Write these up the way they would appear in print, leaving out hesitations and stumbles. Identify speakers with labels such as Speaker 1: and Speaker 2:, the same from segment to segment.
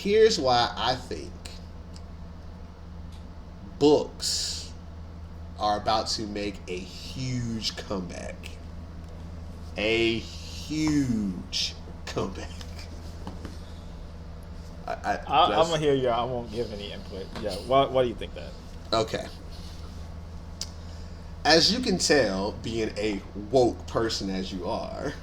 Speaker 1: Here's why I think books are about to make a huge comeback. A huge comeback.
Speaker 2: I'm gonna hear you. I won't give any input. Yeah. Why do you think that?
Speaker 1: Okay. As you can tell, being a woke person as you are,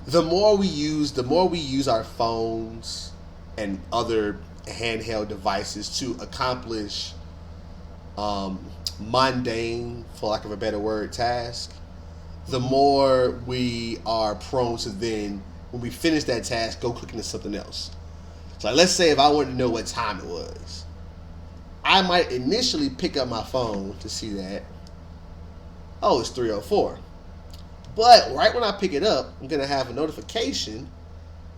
Speaker 1: the more we use our phones and other handheld devices to accomplish um, mundane, for lack of a better word, task, the more we are prone to then, when we finish that task, go click into something else. So like, let's say if I wanted to know what time it was, I might initially pick up my phone to see that, oh, it's 3:04. But right when I pick it up, I'm gonna have a notification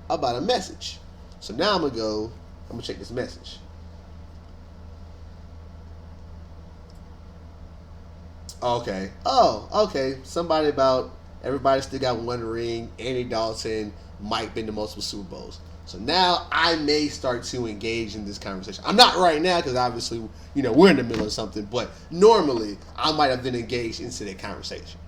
Speaker 1: about a message. So now I'm gonna check this message. Okay. Oh, okay. Somebody about everybody still got one ring. Andy Dalton might been to multiple Super Bowls. So now I may start to engage in this conversation. I'm not right now because obviously, we're in the middle of something. But normally, I might have been engaged into that conversation.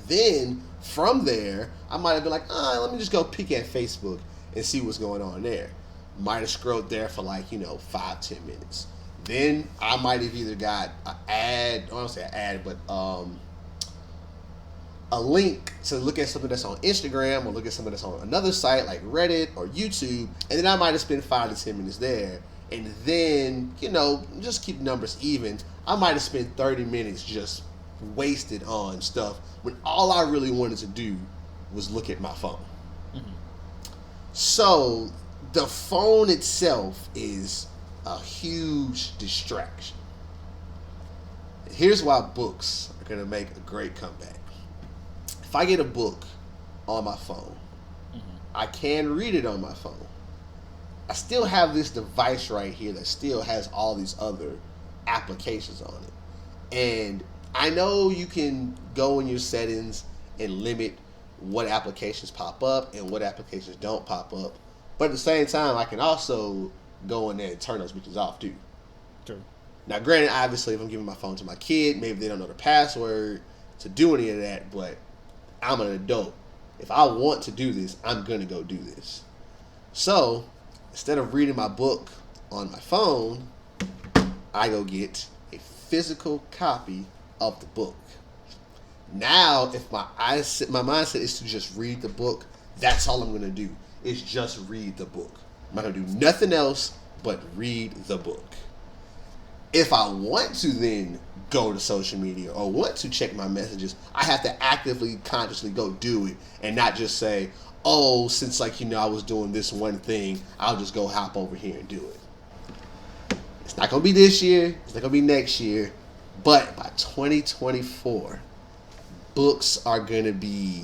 Speaker 1: Then from there, I might have been like, let me just go peek at Facebook and see what's going on there. Might have scrolled there for 5-10 minutes. Then I might have either got an ad, I don't say an ad, but a link to look at something that's on Instagram or look at something that's on another site like Reddit or YouTube, and then I might have spent 5 to 10 minutes there. And then, just keep numbers even. I might have spent 30 minutes just wasted on stuff when all I really wanted to do was look at my phone. Mm-hmm. So the phone itself is a huge distraction. Here's why books are going to make a great comeback. If I get a book on my phone, I can read it on my phone. I still have this device right here that still has all these other applications on it. And I know you can go in your settings and limit what applications pop up and what applications don't pop up. But at the same time, I can also go in there and turn those bitches off too.
Speaker 2: True.
Speaker 1: Now, granted, obviously, if I'm giving my phone to my kid, maybe they don't know the password to do any of that, but I'm an adult. If I want to do this, I'm going to go do this. So, instead of reading my book on my phone, I go get a physical copy of the book. Now, if my mindset is to just read the book, that's all I'm going to do, is just read the book. I'm not going to do nothing else but read the book. If I want to then go to social media or want to check my messages, I have to actively, consciously go do it and not just say, oh, since I was doing this one thing, I'll just go hop over here and do it. It's not going to be this year. It's not going to be next year. But by 2024, books are going to be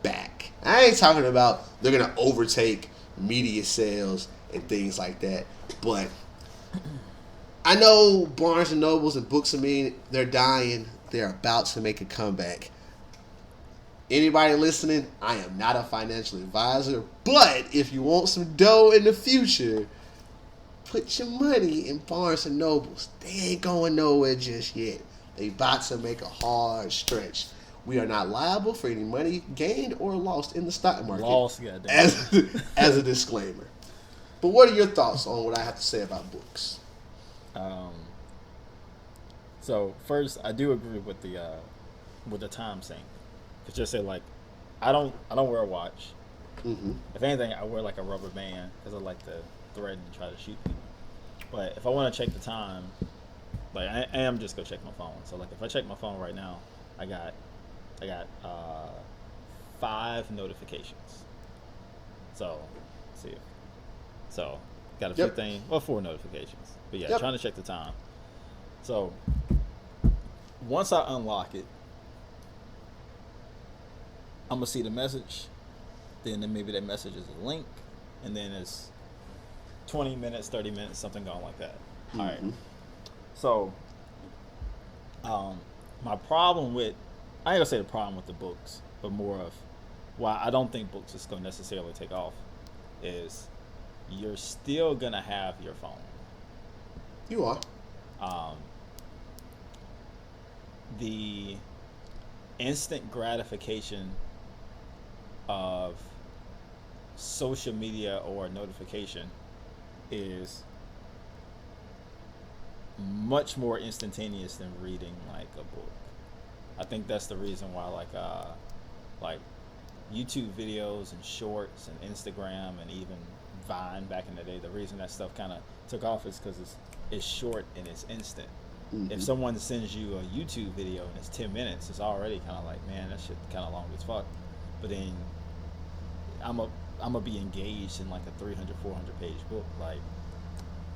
Speaker 1: back. I ain't talking about they're going to overtake media sales and things like that. But I know Barnes and Nobles and Books of Me, they're dying. They're about to make a comeback. Anybody listening, I am not a financial advisor, but if you want some dough in the future, put your money in Barnes and Nobles. They ain't going nowhere just yet. They about to make a hard stretch. We are not liable for any money gained or lost in the stock market.
Speaker 2: Lost, goddamn.
Speaker 1: As a disclaimer. But what are your thoughts on what I have to say about books?
Speaker 2: So first, I do agree with the time thing. It's just say I don't wear a watch. Mm-hmm. If anything, I wear a rubber band because I like to thread and try to shoot people. But if I want to check the time, I am just gonna check my phone. So if I check my phone right now, I got 5 notifications. So let's see. So got a few things. Well, 4 notifications. But yeah, trying to check the time. So once I unlock it, I'm gonna see the message. Then maybe that message is a link, and then it's 20 minutes, 30 minutes, something going like that. Mm-hmm. All right. So, my problem with, I ain't gonna say the problem with the books, but more of why I don't think books is gonna necessarily take off, is you're still gonna have your phone.
Speaker 1: You are.
Speaker 2: Um, the instant gratification of social media or notification is much more instantaneous than reading like a book. I think that's the reason why like YouTube videos and shorts and Instagram and even Vine back in the day, the reason that stuff kind of took off is because it's short and it's instant.
Speaker 1: Mm-hmm.
Speaker 2: If someone sends you a YouTube video and it's 10 minutes, it's already kind of like, man, that shit kind of long as fuck. But then I'm gonna be engaged in like a 300, 400 page book. Like,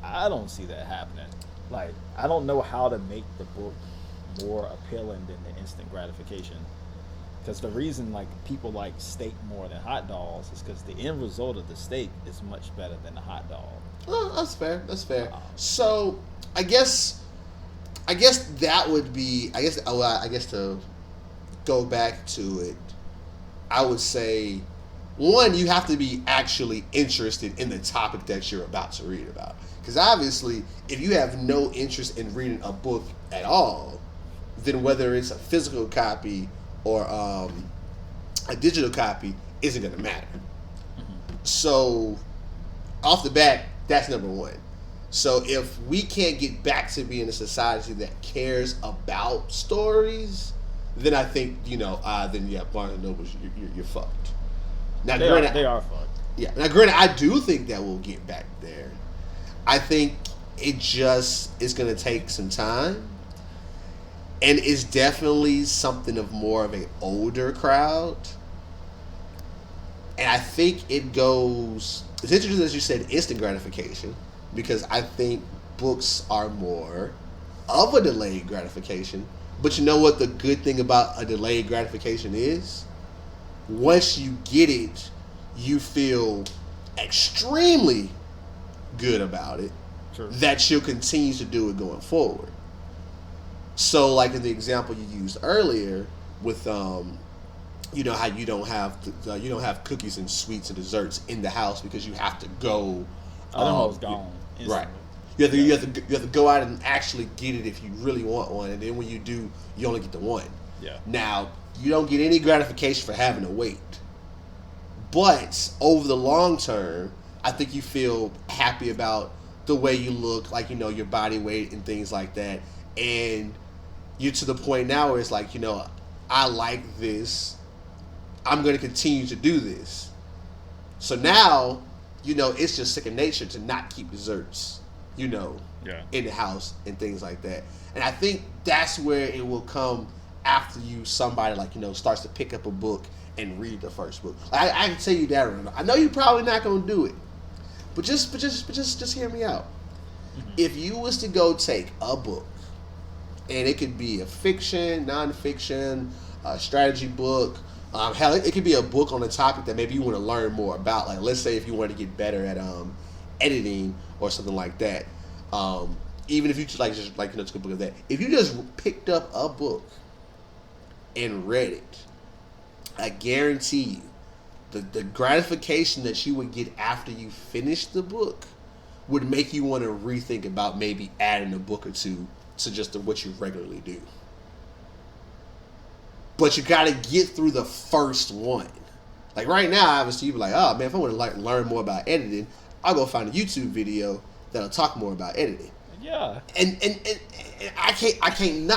Speaker 2: I don't see that happening. Like, I don't know how to make the book more appealing than the instant gratification. Because the reason like people like steak more than hot dogs is because the end result of the steak is much better than the hot dog.
Speaker 1: Oh, that's fair. That's fair. So I guess that would be. I guess to go back to it, I would say, one, you have to be actually interested in the topic that you're about to read about. Because obviously, if you have no interest in reading a book at all, then whether it's a physical copy or a digital copy isn't going to matter. Mm-hmm. So, off the bat, that's number one. So, if we can't get back to being a society that cares about stories, then I think, then yeah, Barnes and Noble, you're fucked. Now,
Speaker 2: they are fucked.
Speaker 1: Yeah. Now, granted, I do think that we'll get back there. I think it just is going to take some time. And it's definitely something of more of an older crowd. And I think it goes... It's interesting, as you said, instant gratification. Because I think books are more of a delayed gratification. But you know what the good thing about a delayed gratification is? Once you get it, you feel extremely good about it.
Speaker 2: Sure.
Speaker 1: That you'll continue to do it going forward. So, like in the example you used earlier, with how you don't have cookies and sweets and desserts in the house because you have to go.
Speaker 2: It's gone.
Speaker 1: Right. You have to go out and actually get it if you really want one, and then when you do, you only get the one.
Speaker 2: Yeah.
Speaker 1: Now you don't get any gratification for having to wait, but over the long term, I think you feel happy about the way you look, like your body weight and things like that, and you're to the point now where it's like, I like this. I'm going to continue to do this. So now, it's just second nature to not keep desserts, in the house and things like that. And I think that's where it will come after somebody starts to pick up a book and read the first book. I can tell you that. I know you're probably not going to do it, but just hear me out. Mm-hmm. If you was to go take a book, and it could be a fiction, nonfiction, a strategy book. Hell, it could be a book on a topic that maybe you want to learn more about. Like, let's say if you want to get better at editing or something like that. Even if you just took a book of that. If you just picked up a book and read it, I guarantee you, the gratification that you would get after you finish the book would make you want to rethink about maybe adding a book or two to just what you regularly do. But you got to get through the first one. Like right now, obviously, you be like, oh man, if I want to learn more about editing, I'll go find a YouTube video that'll talk more about editing.
Speaker 2: Yeah.
Speaker 1: And I can't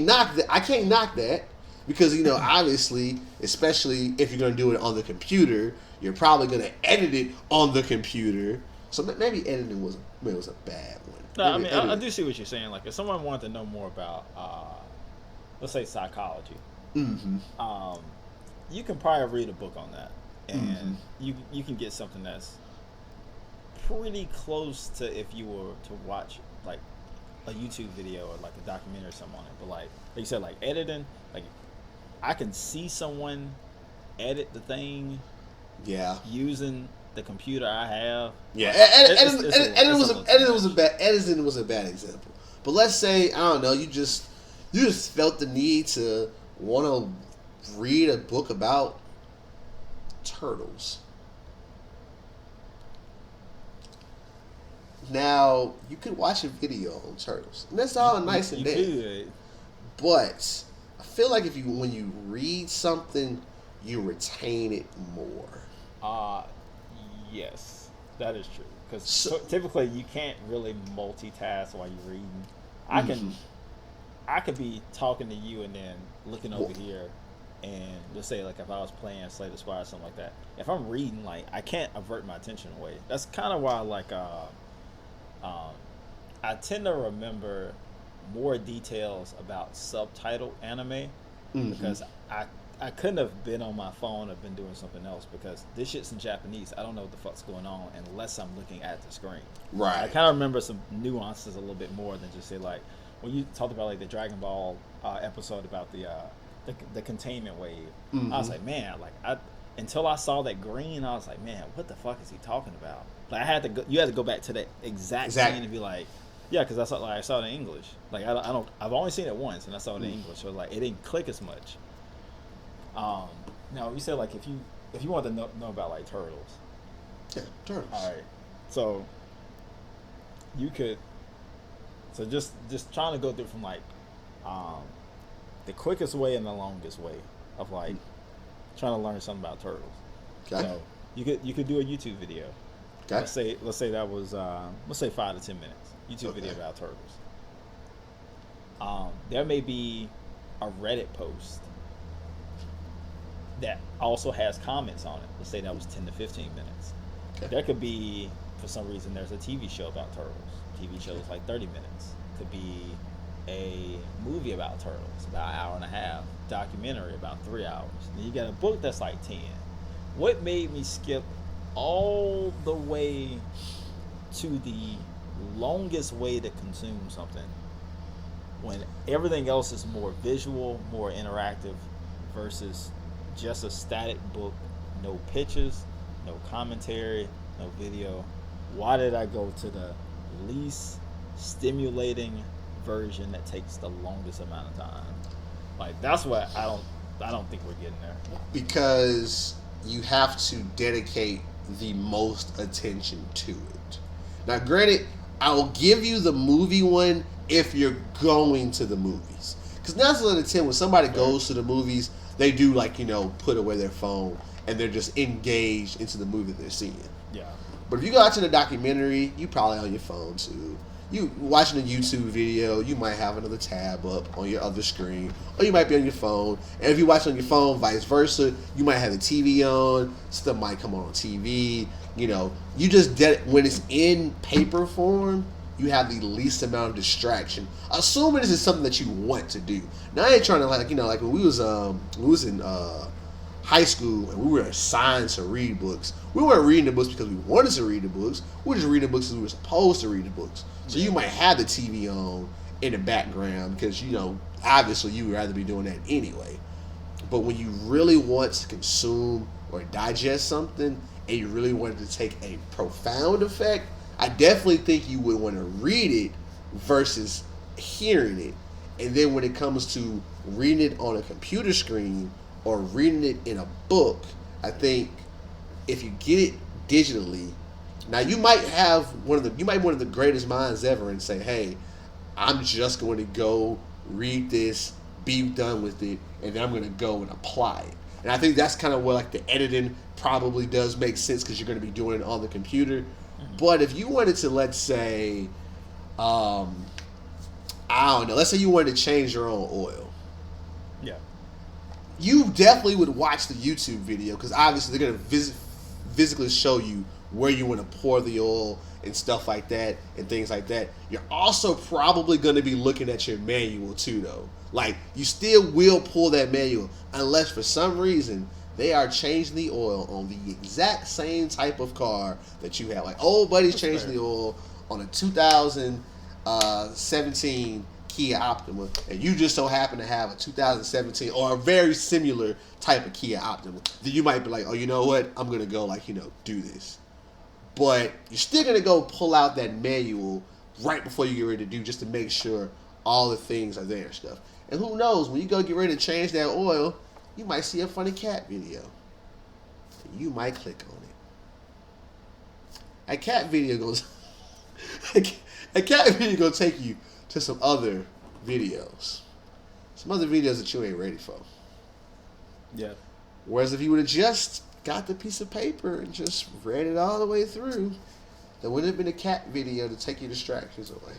Speaker 1: knock that because obviously, especially if you're gonna do it on the computer, you're probably gonna edit it on the computer. So maybe editing was a bad one.
Speaker 2: No, I mean, I do see what you're saying. Like, if someone wanted to know more about, let's say, psychology,
Speaker 1: mm-hmm.
Speaker 2: You can probably read a book on that, and you can get something that's pretty close to if you were to watch like a YouTube video or like a documentary or something on it. But like you said, like editing, like I can see someone edit the thing, using the computer I have.
Speaker 1: Yeah, editing was a bad example. But let's say, I don't know, you just felt the need to want to read a book about turtles. Now you could watch a video on turtles, and that's all nice and dandy. But I feel like when you read something, you retain it more.
Speaker 2: Yes, that is true. Because typically you can't really multitask while you're reading. I could be talking to you and then looking over here, and let's say like if I was playing Slay the Spire or something like that. If I'm reading, like I can't avert my attention away. That's kind of why like I tend to remember more details about subtitled anime because I couldn't have been on my phone or been doing something else because this shit's in Japanese. I don't know what the fuck's going on unless I'm looking at the screen.
Speaker 1: Right.
Speaker 2: I kind of remember some nuances a little bit more than just say like when you talked about like the Dragon Ball episode about the containment wave. I was like, man, like until I saw that green, I was like, man, what the fuck is he talking about? Like you had to go back to that exact scene and be like, yeah, because I saw it in English. Like I've only seen it once and I saw it in English, so like it didn't click as much. Now you said like if you want to know about like turtles.
Speaker 1: Yeah, turtles.
Speaker 2: All right, so you could. So just trying to go through from like the quickest way and the longest way of like trying to learn something about turtles.
Speaker 1: Okay.
Speaker 2: So you could do a YouTube video.
Speaker 1: Okay.
Speaker 2: Let's say that was let's say 5 to 10 minutes YouTube video about turtles. There may be a Reddit post that also has comments on it. Let's say that was 10 to 15 minutes. Okay. There could be, for some reason, there's a TV show about turtles. TV show is like 30 minutes. Could be a movie about turtles, about an hour and a half. Documentary about 3 hours. Then you got a book that's like 10. What made me skip all the way to the longest way to consume something when everything else is more visual, more interactive versus just a static book, no pictures, no commentary, no video? Why did I go to the least stimulating version that takes the longest amount of time? Like that's what I don't think we're getting there.
Speaker 1: Because you have to dedicate the most attention to it. Now granted, I'll give you the movie one if you're going to the movies. Because 9 out of 10 when somebody goes to the movies, they do like, put away their phone and they're just engaged into the movie they're seeing.
Speaker 2: Yeah.
Speaker 1: But if you go out to the documentary, you probably on your phone too. You watching a YouTube video, you might have another tab up on your other screen, or you might be on your phone. And if you watch on your phone, vice versa, you might have the TV on. Stuff might come on TV. You just when it's in paper form, you have the least amount of distraction. Assuming this is something that you want to do. Now I ain't trying to like when we was in high school and we were assigned to read books. We weren't reading the books because we wanted to read the books. We were just reading the books because we were supposed to read the books. So you might have the TV on in the background because obviously you would rather be doing that anyway. But when you really want to consume or digest something and you really want it to take a profound effect, I definitely think you would want to read it versus hearing it. And then when it comes to reading it on a computer screen or reading it in a book, I think if you get it digitally, now you might have one of the greatest minds ever and say, hey, I'm just going to go read this, be done with it, and then I'm going to go and apply it. And I think that's kind of where like the editing probably does make sense because you're going to be doing it on the computer. But if you wanted to, let's say, I don't know, let's say you wanted to change your own oil.
Speaker 2: Yeah.
Speaker 1: You definitely would watch the YouTube video because obviously they're going to physically show you where you want to pour the oil and stuff like that and things like that. You're also probably going to be looking at your manual too, though. Like, you still will pull that manual unless for some reason they are changing the oil on the exact same type of car that you have. Like, old buddy's changing the oil on a 2017 Kia Optima, and you just so happen to have a 2017 or a very similar type of Kia Optima, then you might be like, oh, you know what? I'm going to go, do this. But you're still going to go pull out that manual right before you get ready to do just to make sure all the things are there and stuff. And who knows, when you go get ready to change that oil, you might see a funny cat video. And you might click on it. That cat video goes... a cat video gonna take you to some other videos. Some other videos that you ain't ready for.
Speaker 2: Yeah.
Speaker 1: Whereas if you would have just got the piece of paper and just read it all the way through, there wouldn't have been a cat video to take your distractions away.